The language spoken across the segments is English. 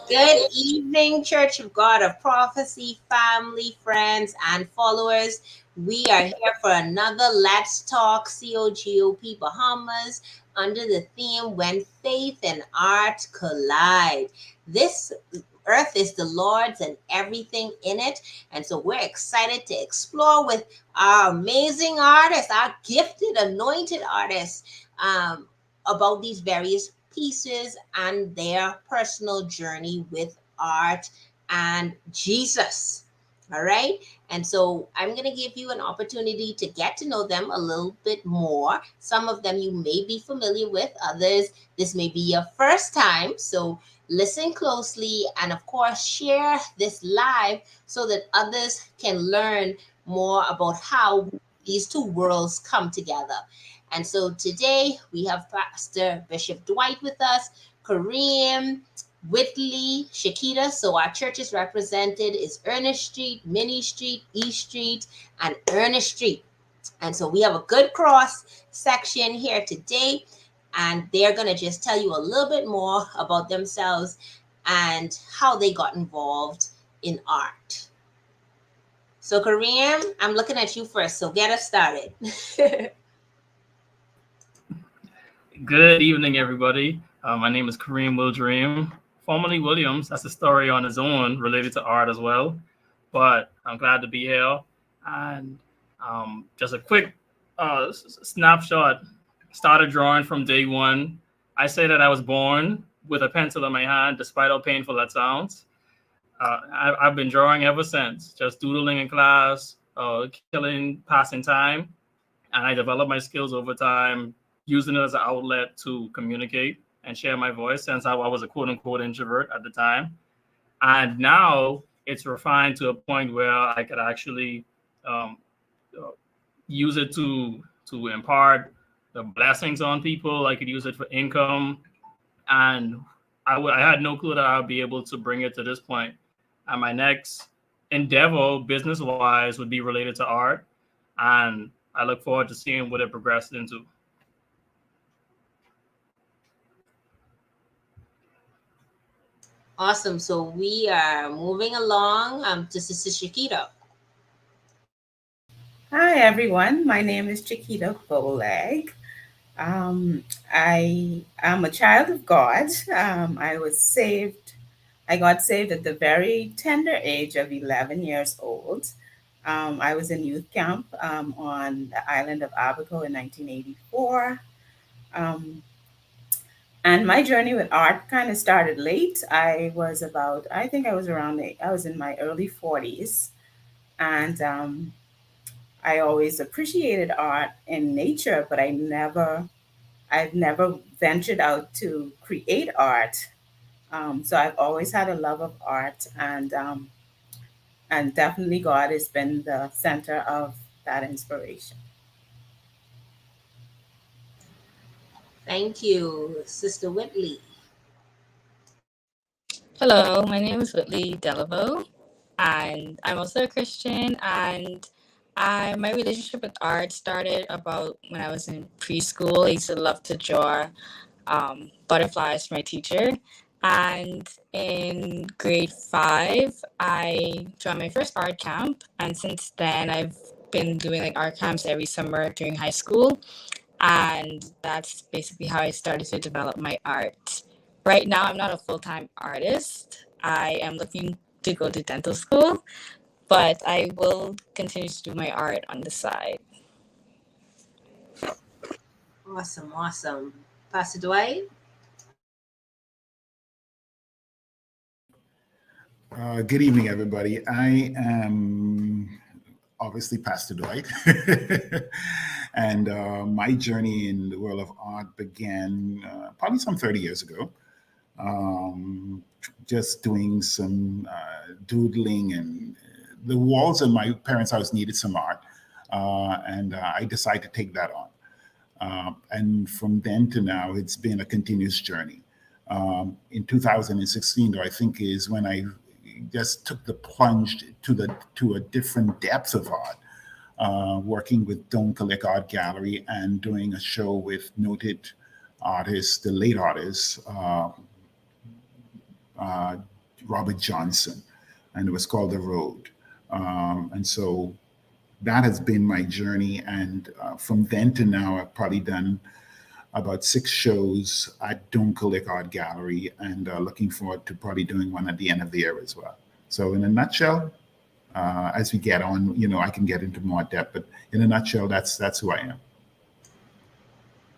Good evening, Church of God of Prophecy, family, friends, and followers. We are here for another Let's Talk COGOP Bahamas under the theme When Faith and Art Collide. This earth is the Lord's and everything in it. And so we're excited to explore with our amazing artists, our gifted, anointed artists, about these various pieces and their personal journey with art and Jesus. All right. And so I'm going to give you an opportunity to get to know them a little bit more. Some of them you may be familiar with, others, this may be your first time. So listen closely and, of course, share this live so that others can learn more about how these two worlds come together. And so today we have Pastor Bishop Dwight with us, Kareem, Whittley, Shequita. So our churches represented is Ernest Street, Minnie Street, East Street, and Ernest Street. And so we have a good cross section here today. And they're going to just tell you a little bit more about themselves and how they got involved in art. So Kareem, I'm looking at you first. So get us started. Good evening, everybody. My name is Kareem Wildream, formerly Williams. That's a story on its own related to art as well. But I'm glad to be here. And just a quick snapshot. Started drawing from day one. I say that I was born with a pencil in my hand, despite how painful that sounds. I've been drawing ever since, just doodling in class, passing time. And I developed my skills over time, using it as an outlet to communicate and share my voice since I was a quote unquote introvert at the time. And now it's refined to a point where I could actually um, uh, use it to impart the blessings on people. I could use it for income. And I had no clue that I would be able to bring it to this point. And my next endeavor, business wise, would be related to art. And I look forward to seeing what it progressed into. Awesome. So we are moving along to Sister Shequita. Hi, everyone. My name is Shequita Bowleg. I am a child of God. I got saved at the very tender age of 11 years old. I was in youth camp on the island of Abaco in 1984. Um, and my journey with art kind of started late. I think I was I was in my early 40s. And I always appreciated art in nature, but I've never ventured out to create art. So I've always had a love of art, and definitely God has been the center of that inspiration. Thank you, Sister Whitley. Hello, my name is Whittley Deleveaux, and I'm also a Christian. And my relationship with art started about when I was in preschool. I used to love to draw butterflies for my teacher. And in grade 5, I joined my first art camp. And since then, I've been doing like art camps every summer during high school. And that's basically how I started to develop my art. Right now, I'm not a full time artist. I am looking to go to dental school, but I will continue to do my art on the side. Awesome, awesome. Pastor Dwight? Good evening, everybody. I am obviously Pastor Dwight, and my journey in the world of art began probably some 30 years ago. Just doing some doodling, and the walls in my parents' house needed some art, and I decided to take that on. And from then to now, it's been a continuous journey. In 2016, though, I think is when I just took the plunge to a different depth of art, working with Don't Collect Art Gallery and doing a show with noted artists, the late artists, Robert Johnson, and it was called The Road. And so that has been my journey. And from then to now, I've probably done about 6 shows at Dunkirk Art Gallery, and looking forward to probably doing one at the end of the year as well. So, in a nutshell, as we get on, I can get into more depth, but in a nutshell, that's who I am.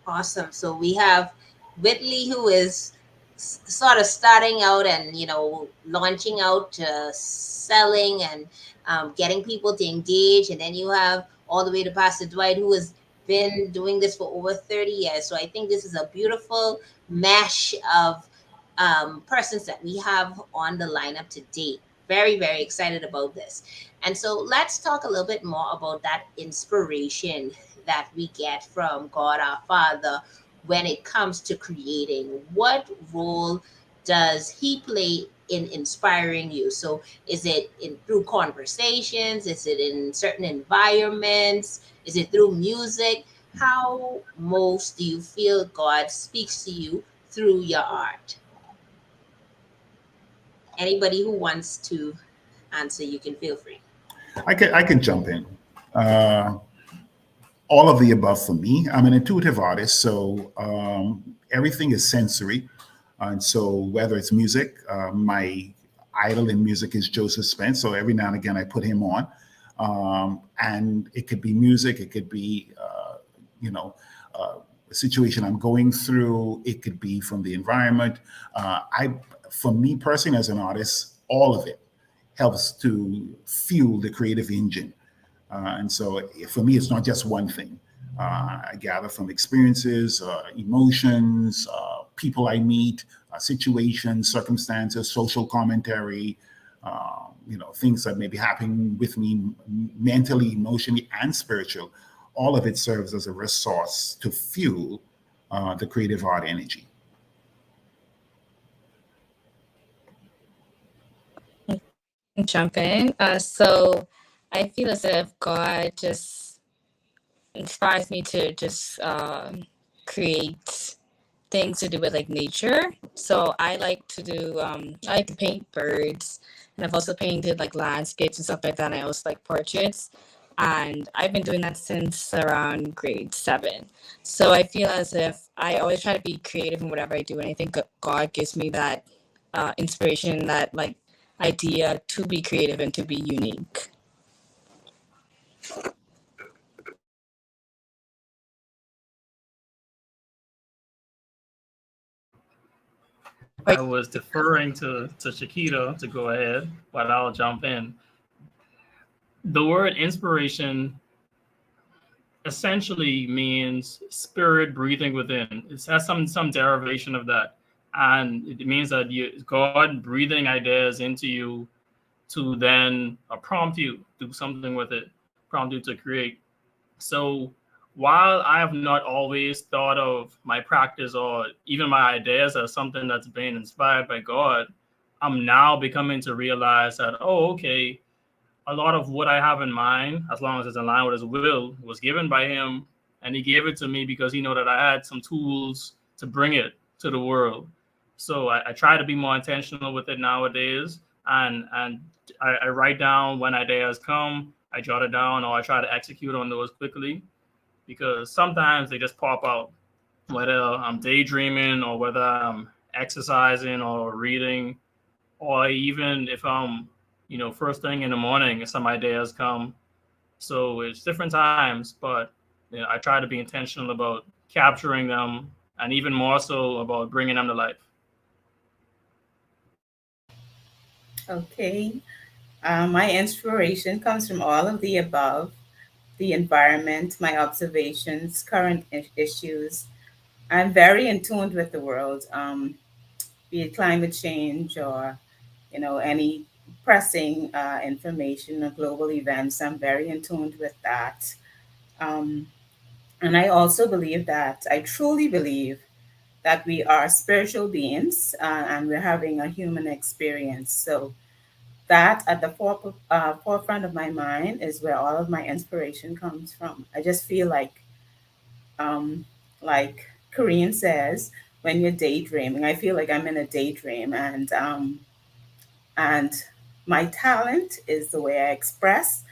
Awesome. So we have Whitley, who is sort of starting out and launching out to selling and getting people to engage, and then you have all the way to Pastor Dwight, who has been doing this for over 30 years. So I think this is a beautiful mesh of persons that we have on the lineup to date. Very, very excited about this. And so let's talk a little bit more about that inspiration that we get from God our Father when it comes to creating. What role does He play in inspiring you? So is it through conversations? Is it in certain environments? Is it through music? How most do you feel God speaks to you through your art? Anybody who wants to answer, you can feel free. I can jump in. Uh, all of the above for me. I'm an intuitive artist, so everything is sensory. And so whether it's music, my idol in music is Joseph Spence. So every now and again I put him on. And it could be music, it could be, a situation I'm going through, it could be from the environment. For me personally, as an artist, all of it helps to fuel the creative engine. And so for me, it's not just one thing. I gather from experiences, emotions, people I meet, situations, circumstances, social commentary, things that may be happening with me mentally, emotionally, and spiritual. All of it serves as a resource to fuel the creative art energy. Jump in. So I feel as if God just inspires me to just create things to do with like nature. So I like to do I like to paint birds, and I've also painted like landscapes and stuff like that. And I also like portraits, and I've been doing that since around grade 7. So I feel as if I always try to be creative in whatever I do, and I think God gives me that inspiration, that like idea to be creative and to be unique. I was deferring to Shequita to go ahead, but I'll jump in. The word inspiration essentially means spirit breathing within. It has some derivation of that, and it means that God breathing ideas into you to then prompt you do something with it, prompt you to create. So while I have not always thought of my practice or even my ideas as something that's been inspired by God, I'm now becoming to realize that, oh, okay, a lot of what I have in mind, as long as it's in line with His will, was given by Him, and He gave it to me because He knew that I had some tools to bring it to the world. So I try to be more intentional with it nowadays, and I write down when ideas come, I jot it down, or I try to execute on those quickly, because sometimes they just pop out, whether I'm daydreaming or whether I'm exercising or reading, or even if I'm, first thing in the morning, some ideas come. So it's different times, but I try to be intentional about capturing them, and even more so about bringing them to life. Okay. My inspiration comes from all of the above: the environment, my observations, current issues. I'm very in tune with the world, be it climate change or, any pressing information or global events. I'm very in tune with that. Um, and I also believe that, I truly believe that we are spiritual beings, and we're having a human experience. So that at the forefront of my mind is where all of my inspiration comes from. I just feel um, like Kareem says, when you're daydreaming, I feel like I'm in a daydream, and And my talent is the way I express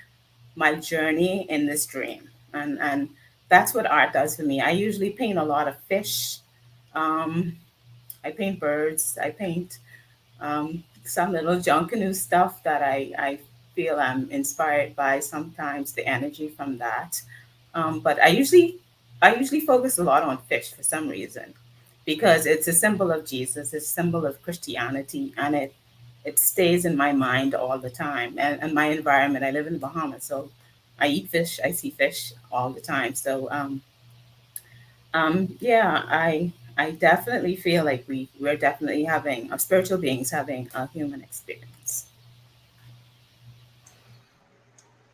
my journey in this dream. And that's what art does for me. I usually paint a lot of fish. Um, I paint birds. I paint some little junkanoo stuff that I feel I'm inspired by, sometimes the energy from that. But I usually focus a lot on fish for some reason, because it's a symbol of Jesus, it's a symbol of Christianity, and it stays in my mind all the time. And my environment, I live in the Bahamas, so I eat fish, I see fish all the time. So yeah, I definitely feel like we're definitely having spiritual beings having a human experience.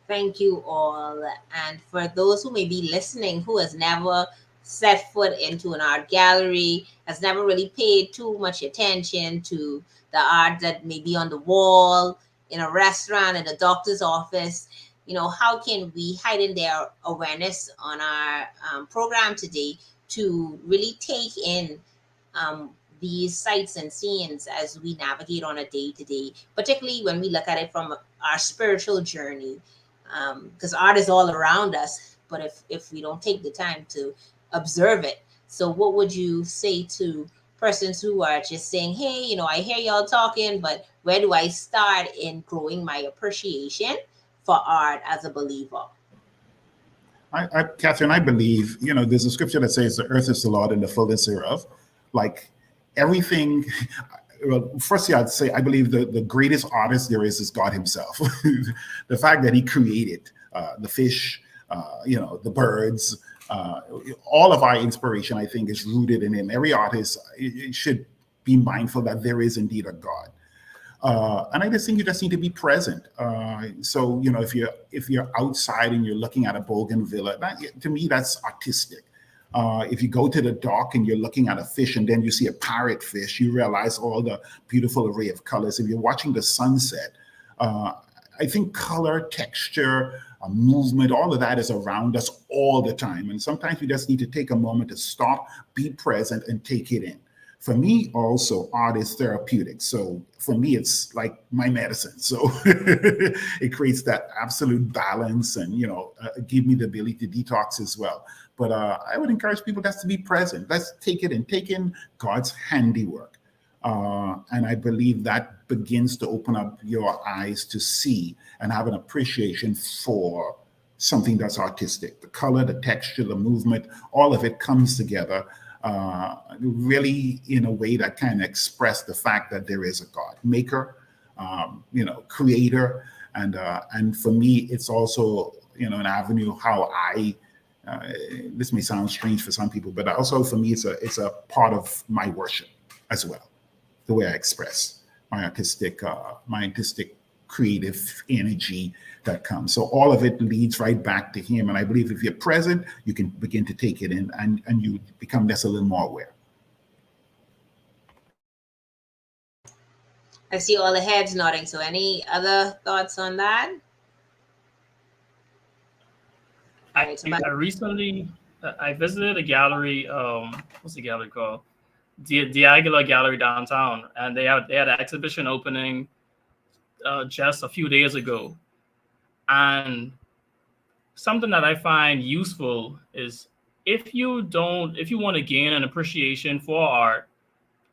Thank you all. And for those who may be listening who has never set foot into an art gallery, has never really paid too much attention to the art that may be on the wall, in a restaurant, in a doctor's office, how can we heighten their awareness on our program today to really take in these sights and scenes as we navigate on a day to day, particularly when we look at it from our spiritual journey, because art is all around us, but if we don't take the time to observe it. So what would you say to persons who are just saying, hey, I hear y'all talking, but where do I start in growing my appreciation for art as a believer? Catherine, I believe, there's a scripture that says the earth is the Lord and the fullness thereof. Like everything, well, firstly, I'd say I believe the greatest artist there is God himself. The fact that he created the fish, the birds, all of our inspiration, I think, is rooted in him. Every artist it should be mindful that there is indeed a God. And I just think you just need to be present. So if you're outside and you're looking at a bougainvillea, to me that's artistic. If you go to the dock and you're looking at a fish and then you see a parrotfish, you realize all the beautiful array of colors. If you're watching the sunset, I think color, texture, movement, all of that is around us all the time. And sometimes we just need to take a moment to stop, be present, and take it in. For me, also, art is therapeutic. So for me, it's like my medicine. So it creates that absolute balance and, give me the ability to detox as well. But I would encourage people just to be present. Let's take it in, take in God's handiwork. And I believe that begins to open up your eyes to see and have an appreciation for something that's artistic. The color, the texture, the movement, all of it comes together really in a way that can express the fact that there is a God, maker, creator. And for me, it's also, an avenue how this may sound strange for some people, but also for me, it's a part of my worship as well. The way I express my artistic creative energy that comes. So all of it leads right back to him. And I believe if you're present, you can begin to take it in and you become just a little more aware. I see all the heads nodding. So any other thoughts on that? I recently I visited a gallery. What's the gallery called? Diagula Gallery downtown, and they had an exhibition opening just a few days ago. And something that I find useful is if you want to gain an appreciation for art,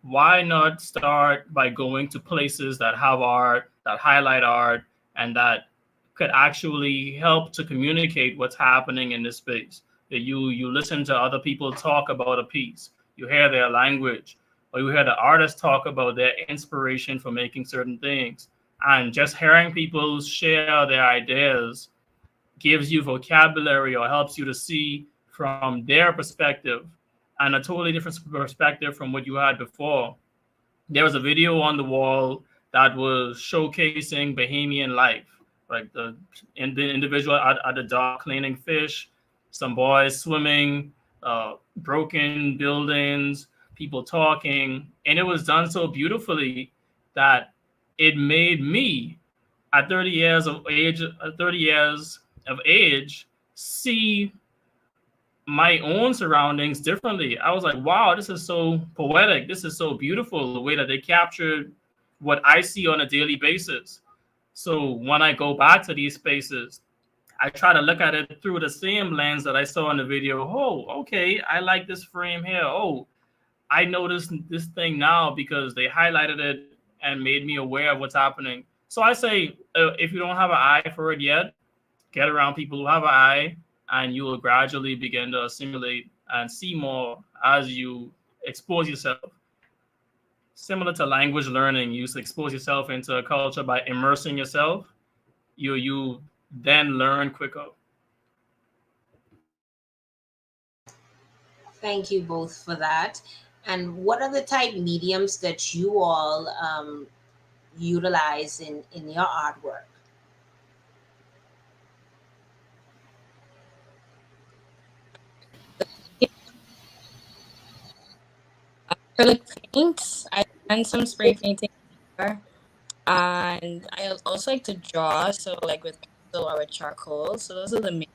why not start by going to places that have art, that highlight art, and that could actually help to communicate what's happening in this space. That you listen to other people talk about a piece, you hear their language, or you hear the artists talk about their inspiration for making certain things. And just hearing people share their ideas gives you vocabulary or helps you to see from their perspective and a totally different perspective from what you had before. There was a video on the wall that was showcasing Bahamian life, like the individual at the dock cleaning fish, some boys swimming, broken buildings, people talking. And it was done so beautifully that it made me, at 30 years of age, see my own surroundings differently. I was like, wow, this is so poetic. This is so beautiful, the way that they captured what I see on a daily basis. So when I go back to these spaces, I try to look at it through the same lens that I saw in the video. Oh, okay, I like this frame here. Oh, I noticed this thing now because they highlighted it and made me aware of what's happening. So I say, if you don't have an eye for it yet, get around people who have an eye, and you will gradually begin to assimilate and see more as you expose yourself. Similar to language learning, you expose yourself into a culture by immersing yourself. You then learn quicker. Thank you both for that. And what are the type mediums that you all utilize in your artwork? Acrylic paints. I've done some spray painting before. And I also like to draw, so like with pencil or with charcoal. So those are the main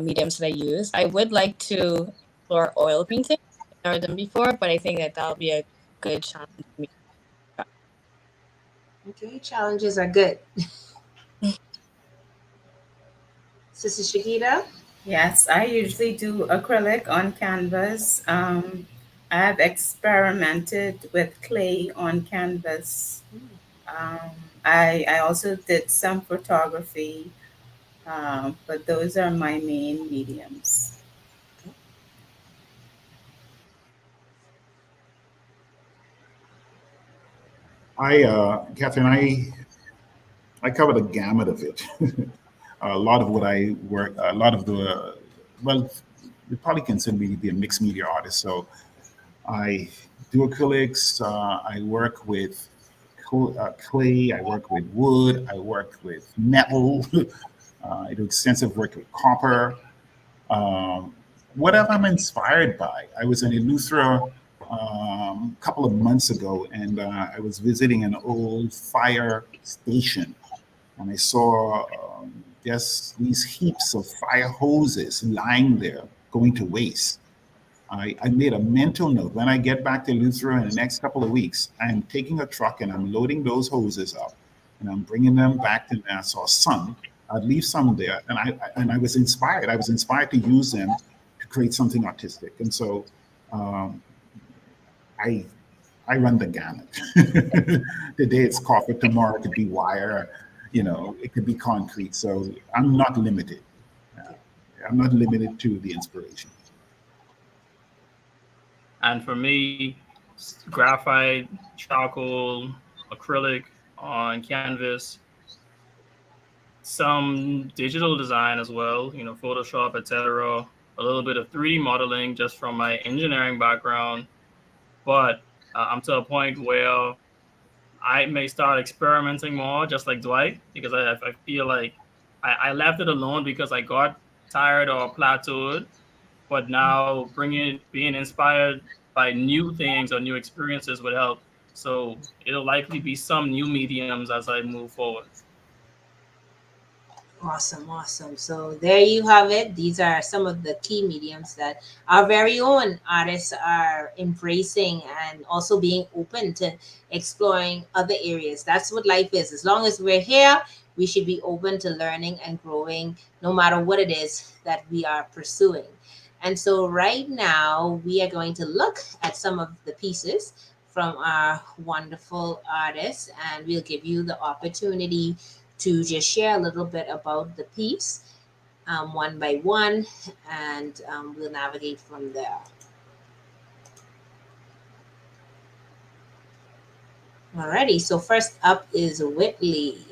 mediums that I use. I would like to explore oil painting. I've never done before, but I think that that'll be a good challenge for me. Okay, challenges are good. Sister Shequita? Yes, I usually do acrylic on canvas. I've experimented with clay on canvas. Um, I also did some photography, but those are my main mediums. Catherine, I covered a gamut of it. A lot of what I work, a lot of the, well, you probably consider me to be a mixed media artist. So I do acrylics. I work with clay. I work with wood. I work with metal. I do extensive work with copper. Um, Whatever I'm inspired by. I was in Eleuthera a couple of months ago, and I was visiting an old fire station, and I saw just these heaps of fire hoses lying there, going to waste. I made a mental note. When I get back to Eleuthera in the next couple of weeks, I'm taking a truck and I'm loading those hoses up, and I'm bringing them back to Nassau. Some, I'd leave some there, and I was inspired. I was inspired to use them to create something artistic, and so um, I I run the gamut. Today it's copper, tomorrow it could be wire, it could be concrete. So I'm not limited. Uh, I'm not limited to the inspiration. And for me, graphite, charcoal, acrylic on canvas, some digital design as well, Photoshop, etc. A little bit of 3D modeling just from my engineering background. But I'm to a point where I may start experimenting more, just like Dwight, because I feel like I left it alone because I got tired or plateaued. But now being inspired by new things or new experiences would help. So it'll likely be some new mediums as I move forward. Awesome, awesome. So there you have it. These are some of the key mediums that our very own artists are embracing and also being open to exploring other areas. That's what life is. As long as we're here, we should be open to learning and growing no matter what it is that we are pursuing. And so right now, we are going to look at some of the pieces from our wonderful artists, and we'll give you the opportunity to just share a little bit about the piece one by one, and we'll navigate from there. Alrighty, so first up is Whittley.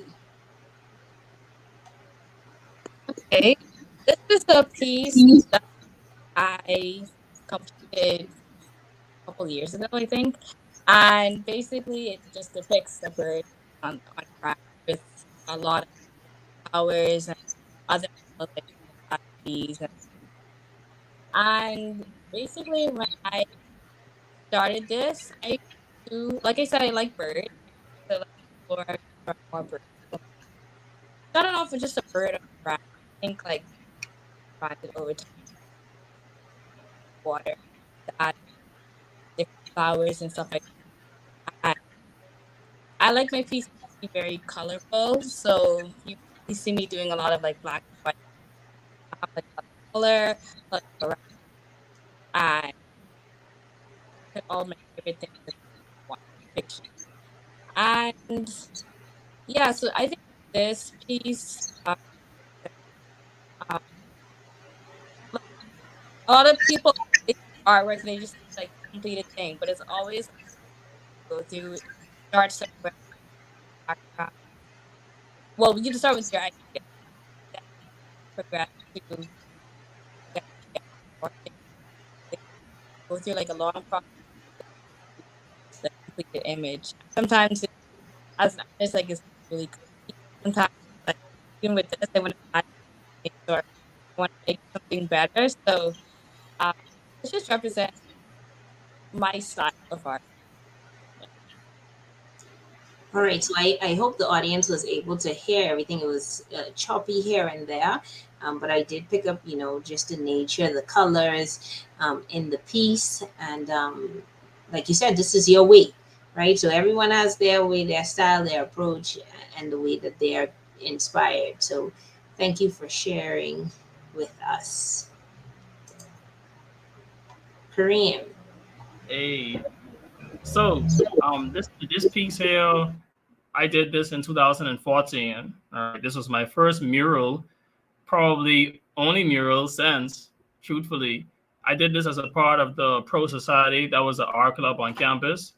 Okay, this is a piece that I completed a couple years ago, I think. And basically, it just depicts a bird on track with a lot of flowers and other animals like bees. And basically, when I started this, I do, like I said, I like birds. So like more birds. So I don't know if it's just a bird or a rat. I think like granted over to water that different flowers and stuff like that. I like my piece to be very colorful. So you see me doing a lot of like black and white, like color, like around, and put all my favorite things in one picture. And yeah, so I think this piece, um, a lot of people think artwork and they just like completed thing, but it's always go through start somewhere. Background. Well, we can start with your idea, then progress to get, or go through like a long process, the completed image. Sometimes as an artist, like it's really crazy. Sometimes like even with this, I want to add things or I want to make something better. So um, it just represents my style of art. All right, so I hope the audience was able to hear everything. It was choppy here and there, but I did pick up, just the nature, the colors in the piece. And like you said, this is your way, right? So everyone has their way, their style, their approach, and the way that they are inspired. So thank you for sharing with us. Kareem. Hey, so this piece here, I did this in 2014. All right, this was my first mural, probably only mural since. Truthfully, I did this as a part of the Pro Society. That was an art club on campus.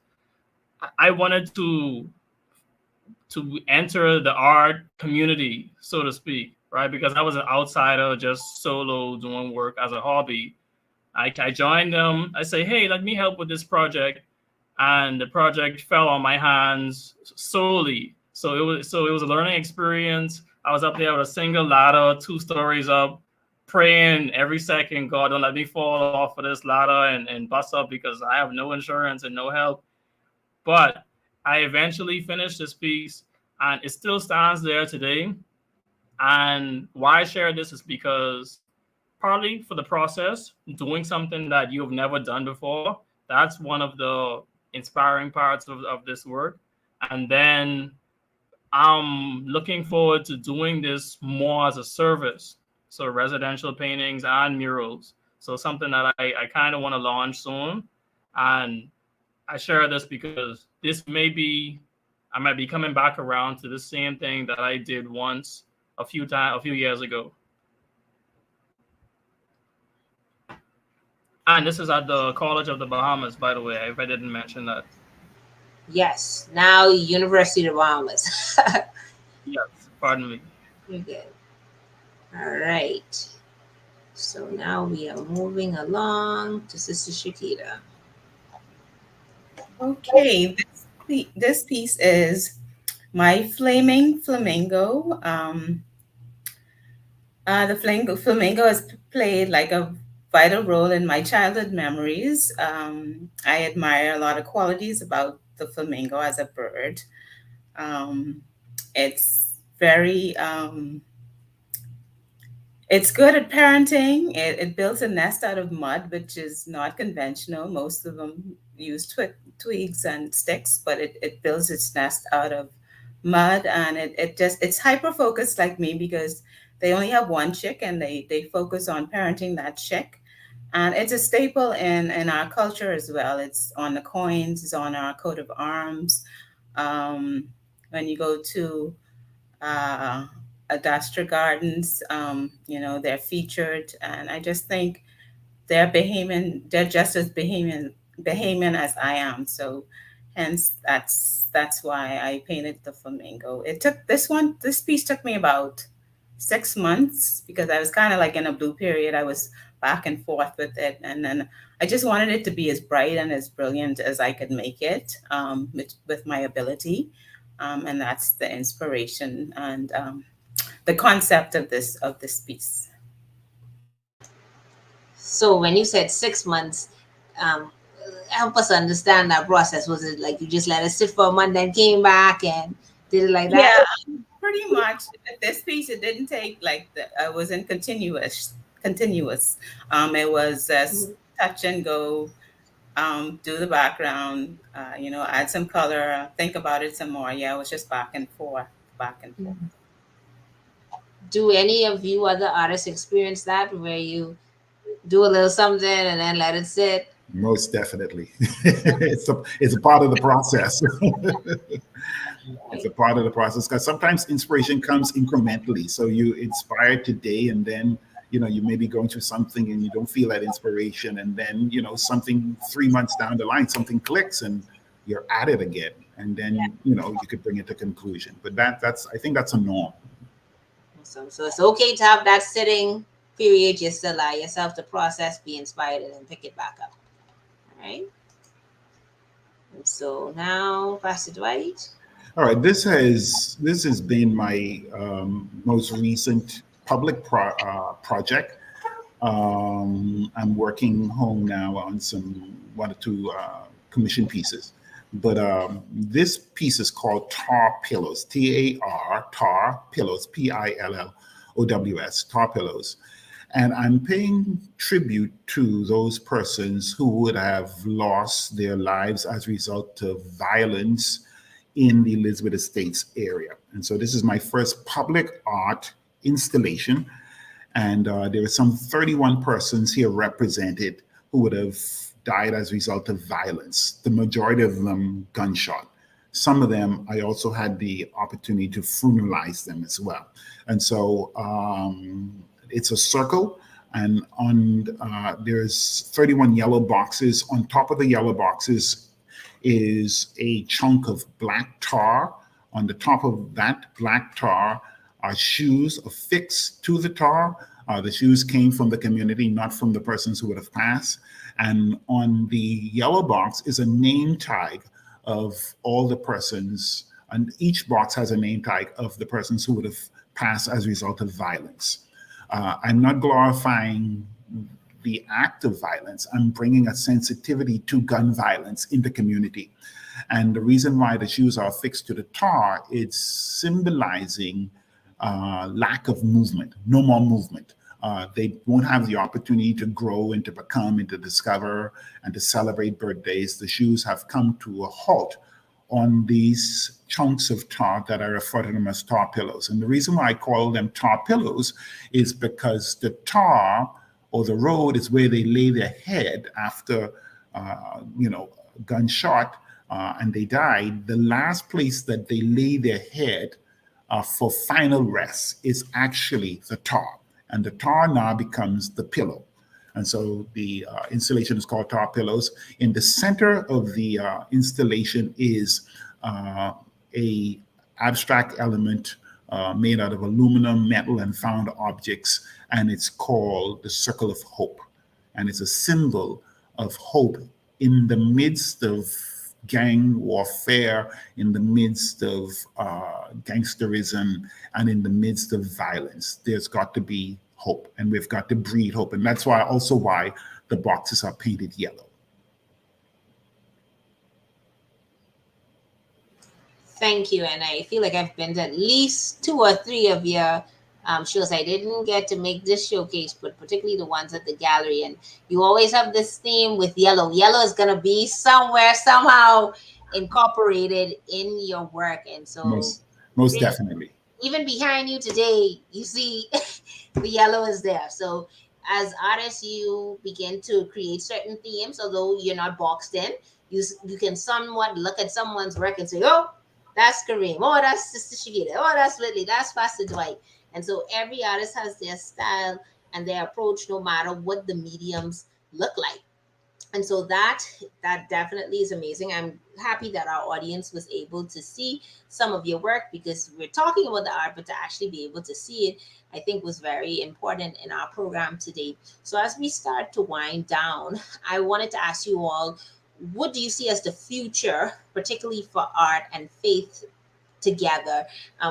I wanted to enter the art community, so to speak, right? Because I was an outsider, just solo doing work as a hobby. I joined them. I say, hey, let me help with this project, and the project fell on my hands solely. So it was a learning experience. I was up there with a single ladder, 2 stories up, praying every second, God, don't let me fall off of this ladder and bust up because I have no insurance and no help. But I eventually finished this piece, and it still stands there today. And why I share this is because partly for the process, doing something that you've never done before. That's one of the inspiring parts of this work. And then I'm looking forward to doing this more as a service. So residential paintings and murals. So something that I kind of want to launch soon. And I share this because I might be coming back around to the same thing that I did once a few years ago. And this is at the College of the Bahamas, by the way, if I didn't mention that. Yes, now University of the Bahamas. Yes, pardon me. You're good. All right. So now we are moving along to Sister Shequita. Okay, this piece is my flaming flamingo. The flamingo has played like a vital role in my childhood memories. I admire a lot of qualities about the flamingo as a bird. Um, it's very it's good at parenting. It builds a nest out of mud, which is not conventional. Most of them use twigs and sticks, but it builds its nest out of mud, and it's hyper focused like me because they only have one chick and they focus on parenting that chick. And it's a staple in our culture as well. It's on the coins, it's on our coat of arms. When you go to uh, Adastra Gardens. They're featured, and I just think they're just as Bahamian as I am. So, hence that's why I painted the flamingo. This piece took me about 6 months because I was kind of like in a blue period. I was back and forth with it, and then I just wanted it to be as bright and as brilliant as I could make it with my ability. And that's the inspiration and the concept of this piece. So when you said 6 months, um, help us understand that process. Was it like you just let it sit for a month, then came back and did it like that? Yeah, pretty much. This piece it didn't take like I wasn't continuous. It was touch and go. do the background, add some color, think about it some more. Yeah, it was just back and forth, back and forth. Do any of you other artists experience that where you do a little something and then let it sit? Most definitely. It's a part of the process. It's a part of the process because sometimes inspiration comes incrementally. So you inspire today and then, you may be going through something and you don't feel that inspiration. And then, something 3 months down the line, something clicks and you're at it again. And then, you could bring it to conclusion. But I think that's a norm. So it's okay to have that sitting period just to allow yourself to process, be inspired, and then pick it back up. All right. And so now, Pastor Dwight. All right, this has been my most recent public project. I'm working home now on one or two commission pieces, but this piece is called Tar Pillows, TAR, Tar Pillows, PILLOWS, Tar Pillows. And I'm paying tribute to those persons who would have lost their lives as a result of violence in the Elizabeth Estates area. And so this is my first public art installation. And there are some 31 persons here represented who would have died as a result of violence, the majority of them gunshot. Some of them, I also had the opportunity to funeralize them as well. And so it's a circle, and there's 31 yellow boxes. On top of the yellow boxes is a chunk of black tar. On the top of that black tar are shoes affixed to the tar. The shoes came from the community, not from the persons who would have passed. And on the yellow box is a name tag of all the persons, and each box has a name tag of the persons who would have passed as a result of violence. I'm not glorifying the act of violence. I'm bringing a sensitivity to gun violence in the community. And the reason why the shoes are affixed to the tar, it's symbolizing lack of movement, no more movement. They won't have the opportunity to grow and to become and to discover and to celebrate birthdays. The shoes have come to a halt on these chunks of tar that I refer to them as tar pillows. And the reason why I call them tar pillows is because the tar or the road is where they lay their head after, gunshot and they died. The last place that they lay their head for final rest is actually the tar. And the tar now becomes the pillow. And so the installation is called Tar Pillows. In the center of the installation is a abstract element made out of aluminum, metal, and found objects, and it's called the Circle of Hope. And it's a symbol of hope in the midst of gang warfare, in the midst of gangsterism, and in the midst of violence. There's got to be hope, and we've got to breed hope. And that's why the boxes are painted yellow. Thank you. And I feel like I've been to at least 2 or 3 of your shows. I didn't get to make this showcase, but particularly the ones at the gallery. And you always have this theme with yellow. Yellow is going to be somewhere, somehow incorporated in your work. And so most definitely. Even behind you today, you see the yellow is there. So as artists, you begin to create certain themes, although you're not boxed in. You can somewhat look at someone's work and say, oh, that's Kareem. Oh, that's Sister Shequita. Oh, that's Whittley. That's Pastor Dwight. And so every artist has their style and their approach, no matter what the mediums look like. And so that definitely is amazing. I'm happy that our audience was able to see some of your work, because we're talking about the art, but to actually be able to see it, I think was very important in our program today. So as we start to wind down, I wanted to ask you all, what do you see as the future, particularly for art and faith together?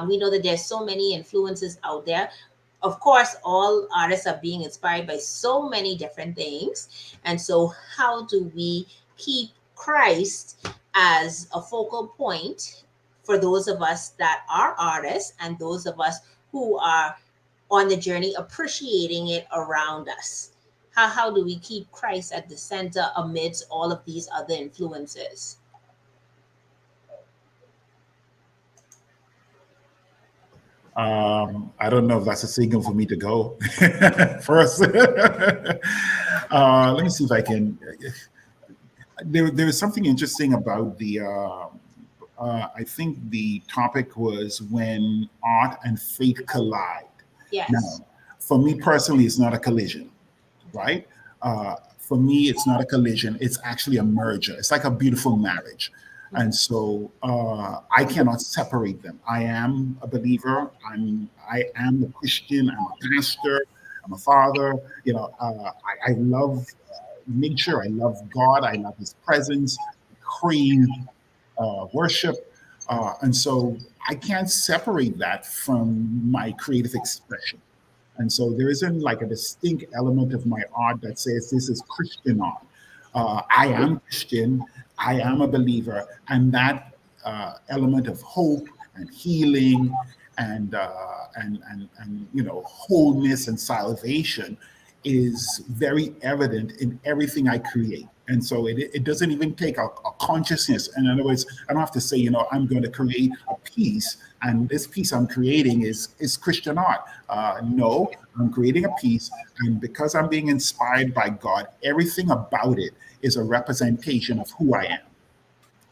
We know that there's so many influences out there. Of course, all artists are being inspired by so many different things. And so how do we keep Christ as a focal point for those of us that are artists and those of us who are on the journey appreciating it around us? How do we keep Christ at the center amidst all of these other influences? I don't know if that's a signal for me to go first. Let me see if I can. There was something interesting about the. I think the topic was when art and faith collide. Yes. Now, for me personally, it's not a collision, right? For me, it's not a collision. It's actually a merger. It's like a beautiful marriage. And so I cannot separate them. I am a believer. I am a Christian. I'm a pastor. I'm a father. I love nature. I love God. I love His presence. Crave worship, and so I can't separate that from my creative expression. And so there isn't like a distinct element of my art that says this is Christian art. I am Christian, I am a believer, and that element of hope and healing and wholeness and salvation is very evident in everything I create. And so it doesn't even take a consciousness. In other words, I don't have to say, I'm going to create a piece, and this piece I'm creating is Christian art. No, I'm creating a piece, and because I'm being inspired by God, everything about it is a representation of who I am.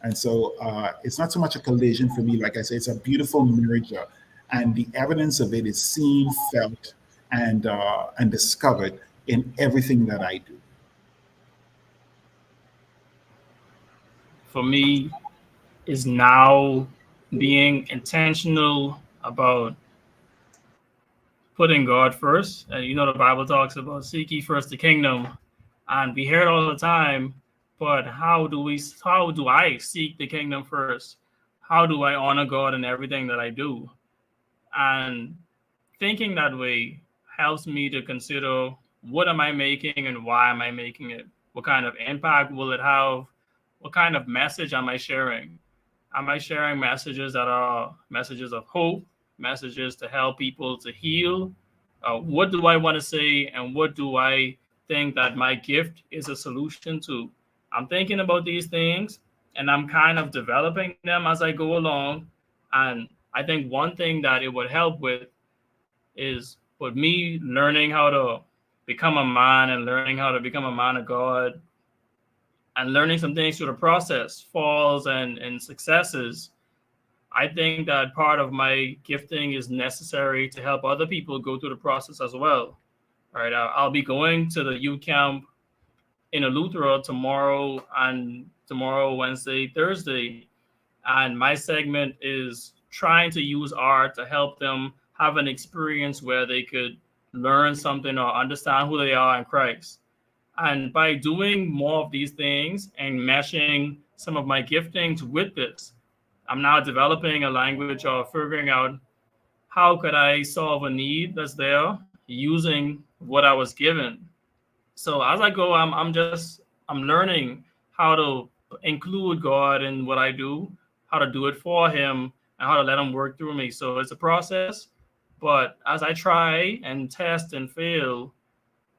And so it's not so much a collision for me. Like I say, it's a beautiful merger, and the evidence of it is seen, felt, and discovered in everything that I do. For me, is now being intentional about putting God first. And the Bible talks about seek ye first the kingdom, and we hear it all the time. But how do I seek the kingdom first? How do I honor God in everything that I do? And thinking that way helps me to consider, what am I making and why am I making it? What kind of impact will it have? What kind of message am I sharing? Am I sharing messages that are messages of hope, messages to help people to heal? What do I want to say, and what do I think that my gift is a solution to? I'm thinking about these things, and I'm kind of developing them as I go along. And I think one thing that it would help with is with me learning how to become a man and learning how to become a man of God and learning some things through the process, falls and successes. I think that part of my gifting is necessary to help other people go through the process as well. All right, I'll be going to the youth camp in Eleuthera tomorrow, Wednesday, Thursday. And my segment is trying to use art to help them have an experience where they could learn something or understand who they are in Christ. And by doing more of these things and meshing some of my giftings with this, I'm now developing a language or figuring out how could I solve a need that's there using what I was given. So as I go, I'm learning how to include God in what I do, how to do it for Him, and how to let Him work through me. So it's a process, but as I try and test and fail,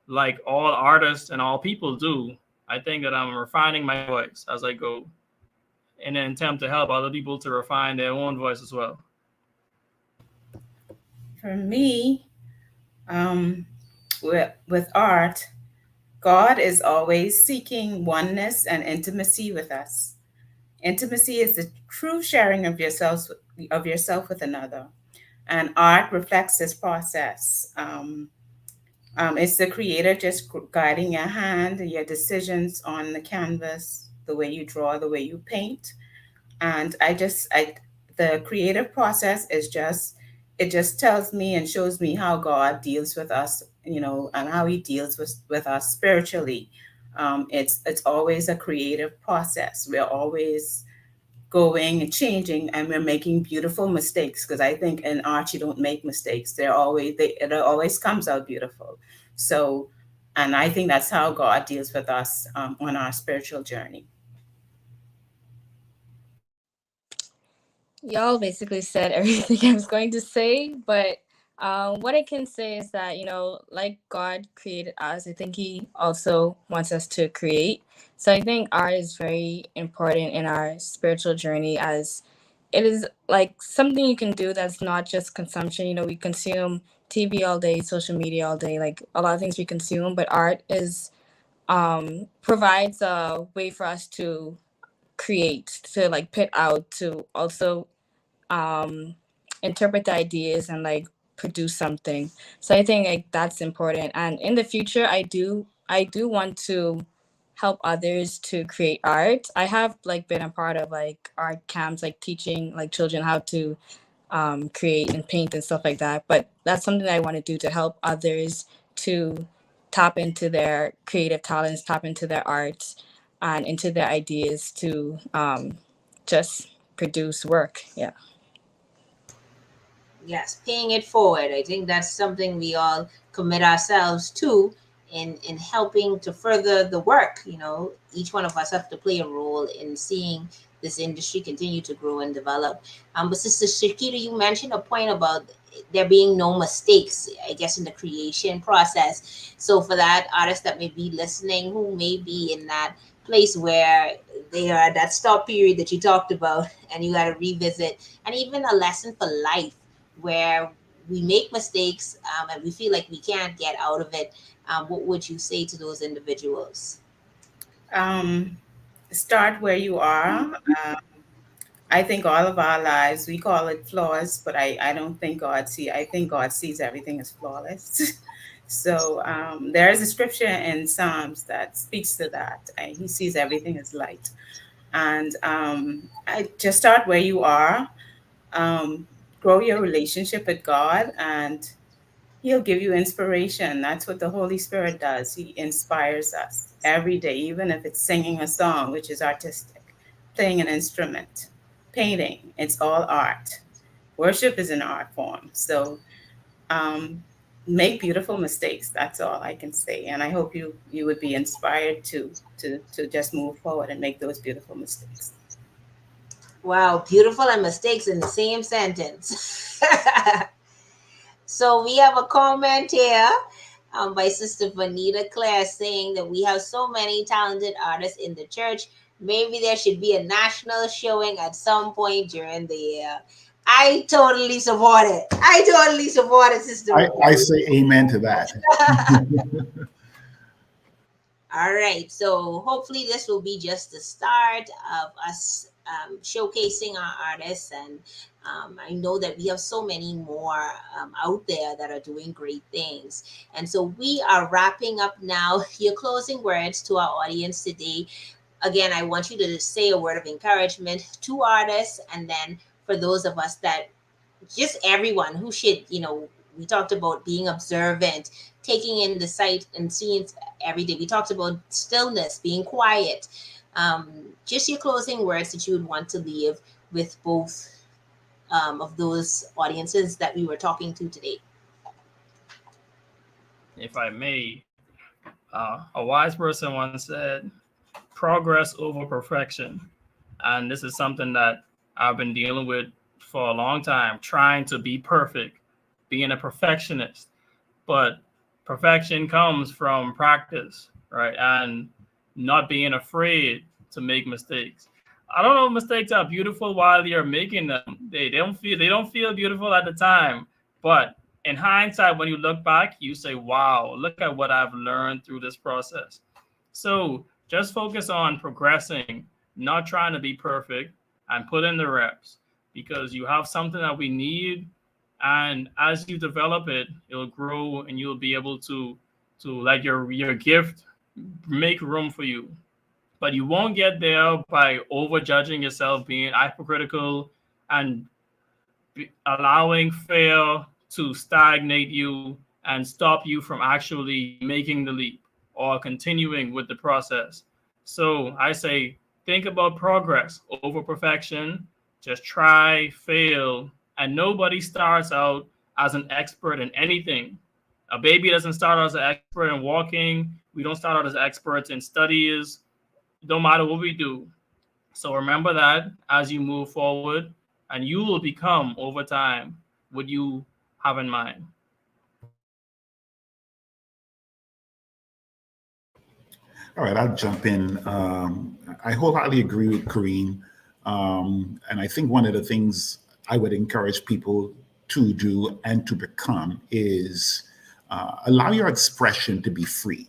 like all artists and all people do, I think that I'm refining my voice as I go in an attempt to help other people to refine their own voice as well. For me, with art, God is always seeking oneness and intimacy with us. Intimacy is the true sharing of yourself with another, and art reflects this process. It's the creator just guiding your hand, your decisions on the canvas, the way you draw, the way you paint. And the creative process is it just tells me and shows me how God deals with us, and how He deals with us spiritually. It's always a creative process. We're always going and changing, and we're making beautiful mistakes, because I think in art you don't make mistakes. It always comes out beautiful. So, and I think that's how God deals with us on our spiritual journey. Y'all basically said everything I was going to say, but What I can say is that, like God created us, I think He also wants us to create. So I think art is very important in our spiritual journey, as it is like something you can do that's not just consumption. We consume TV all day, social media all day, like a lot of things we consume, but art is provides a way for us to create, to like put out, to also um interpret the ideas and like produce something. So I think like that's important, and in the future I do want to help others to create art. I have like been a part of like art camps, like teaching like children how to create and paint and stuff like that, but that's something that I want to do to help others to tap into their creative talents, tap into their art and into their ideas to just produce work. Yeah. Yes, paying it forward. I think that's something we all commit ourselves to in helping to further the work. Each one of us have to play a role in seeing this industry continue to grow and develop. But Sister Shakita, you mentioned a point about there being no mistakes, I guess, in the creation process. So for that artist that may be listening, who may be in that place where they are at that stop period that you talked about, and you got to revisit, and even a lesson for life where we make mistakes, and we feel like we can't get out of it, what would you say to those individuals? Um, Start where you are. I think all of our lives, we call it flaws, but I don't think I think God sees everything as flawless. So there is a scripture in Psalms that speaks to that. He sees everything as light. And I just start where you are, um, grow your relationship with God, and He'll give you inspiration. That's what the Holy Spirit does. He inspires us every day, even if it's singing a song, which is artistic, playing an instrument, painting. It's all art. Worship is an art form. So um, make beautiful mistakes. That's all I can say. And I hope you would be inspired to just move forward and make those beautiful mistakes. Wow, beautiful and mistakes in the same sentence. So we have a comment here by Sister Vanita Claire saying that we have so many talented artists in the church. Maybe there should be a national showing at some point during the year. I totally support it. I totally support it, Sister I say amen to that. All right. So hopefully this will be just the start of us showcasing our artists. And I know that we have so many more out there that are doing great things. And so we are wrapping up now. Your closing words to our audience today. Again, I want you to say a word of encouragement to artists, and then for those of us that just everyone who should, we talked about being observant, taking in the sight and seeing every day. We talked about stillness, being quiet. Just your closing words that you would want to leave with both of those audiences that we were talking to today. If I may, a wise person once said, progress over perfection. And this is something that I've been dealing with for a long time, trying to be perfect, being a perfectionist. But perfection comes from practice, right? And not being afraid to make mistakes. I don't know if mistakes are beautiful while you're making them. They don't feel beautiful at the time. But in hindsight, when you look back, you say, wow, look at what I've learned through this process. So just focus on progressing, not trying to be perfect, and put in the reps, because you have something that we need. And as you develop it, it'll grow, and you'll be able to let your gift make room for you. But you won't get there by over judging yourself, being hypocritical, and allowing fear to stagnate you and stop you from actually making the leap or continuing with the process. So I say, think about progress over perfection. Just try, fail, and nobody starts out as an expert in anything. A baby doesn't start out as an expert in walking. We don't start out as experts in studies. No matter what we do. So remember that as you move forward, and you will become over time what you have in mind? All right, I'll jump in. I wholeheartedly agree with Kareem. And I think one of the things I would encourage people to do and to become is allow your expression to be free.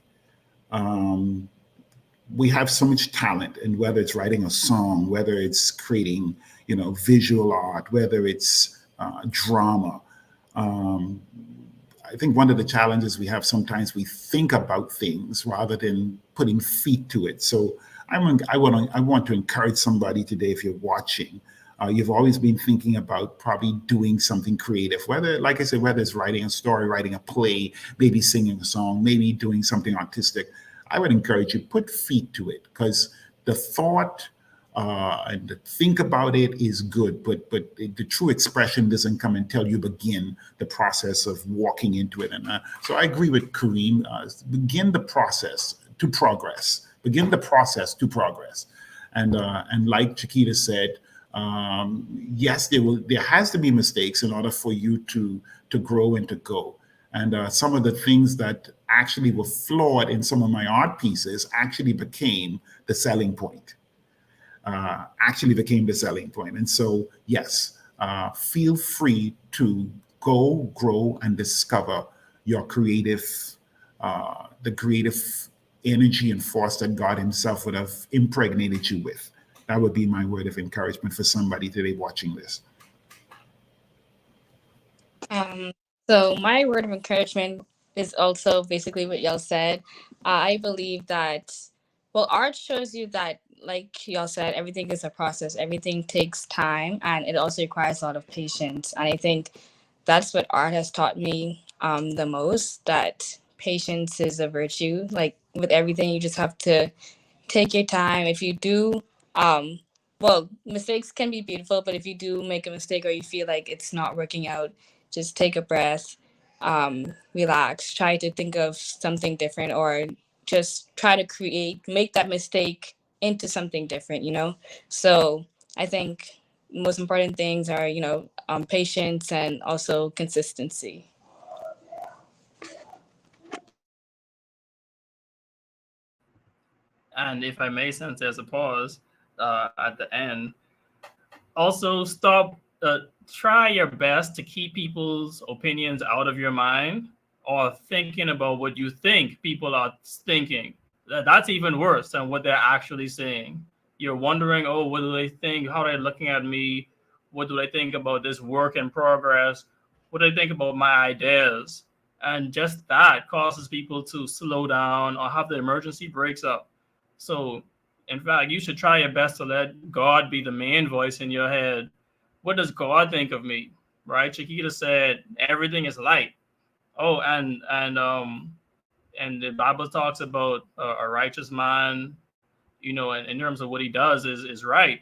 Um, we have so much talent, and whether it's writing a song, whether it's creating, visual art, whether it's drama. Um, I think one of the challenges we have sometimes we think about things rather than putting feet to it. So I want to encourage somebody today, if you're watching, you've always been thinking about probably doing something creative, whether, like I said, whether it's writing a story, writing a play, maybe singing a song, maybe doing something artistic. I would encourage you, put feet to it, because the thought and to think about it is good, but the true expression doesn't come until you begin the process of walking into it. And so I agree with Kareem. Begin the process to progress. Begin the process to progress. And like Shequita said, yes, there has to be mistakes in order for you to grow and to go. And some of the things that actually were flawed in some of my art pieces actually became the selling point. And so, yes, feel free to go, grow, and discover your the creative energy and force that God Himself would have impregnated you with. That would be my word of encouragement for somebody today watching this. So my word of encouragement is also basically what y'all said. I believe that, well, art shows you that, like y'all said, everything is a process. Everything takes time, and it also requires a lot of patience. And I think that's what art has taught me the most. That patience is a virtue. Like with everything, you just have to take your time. If you do, um, well, mistakes can be beautiful, but if you do make a mistake or you feel like it's not working out, just take a breath, relax, try to think of something different, or just try to make that mistake into something different. So I think most important things are, patience and also consistency. And if I may, since there's a pause at the end, also stop. Try your best to keep people's opinions out of your mind, or thinking about what you think people are thinking. That's even worse than what they're actually saying. You're wondering, oh, what do they think? How are they looking at me? What do they think about this work in progress? What do they think about my ideas? And just that causes people to slow down or have the emergency brakes up. So, in fact, you should try your best to let God be the main voice in your head. What does God think of me? Right? Chiquita said, everything is light. Oh, and the Bible talks about a righteous man, in terms of what he does is right.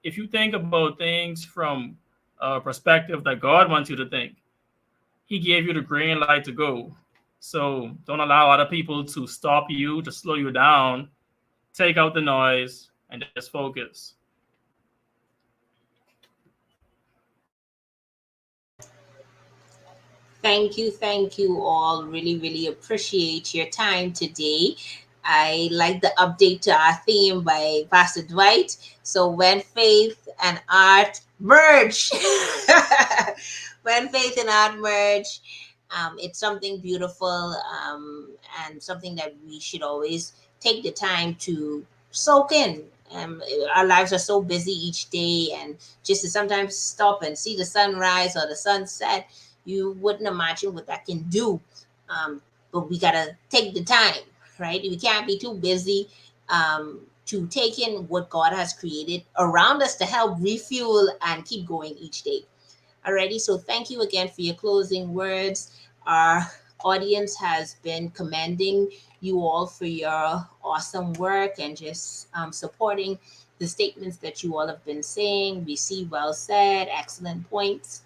If you think about things from a perspective that God wants you to think, He gave you the green light to go. So don't allow other people to stop you, to slow you down. Take out the noise and just focus. Thank you all. Really, really appreciate your time today. I like the update to our theme by Pastor Dwight. So, when faith and art merge, when faith and art merge, it's something beautiful, and something that we should always take the time to soak in. Our lives are so busy each day, and just to sometimes stop and see the sunrise or the sunset, you wouldn't imagine what that can do. But we gotta take the time, right? We can't be too busy to take in what God has created around us to help refuel and keep going each day. Alrighty, so thank you again for your closing words. Our audience has been commending you all for your awesome work and just supporting the statements that you all have been saying. We see well said, excellent points,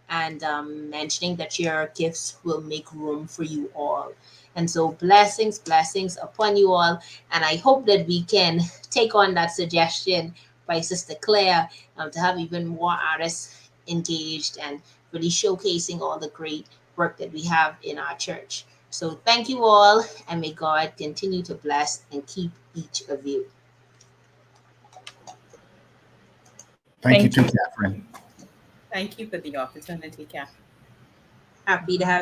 and mentioning that your gifts will make room for you all. And so, blessings, blessings upon you all. And I hope that we can take on that suggestion by Sister Claire to have even more artists engaged and really showcasing all the great work that we have in our church. So thank you all, and may God continue to bless and keep each of you. Thank you Thank too, you. Catherine. Thank you for the opportunity, Catherine. Happy to have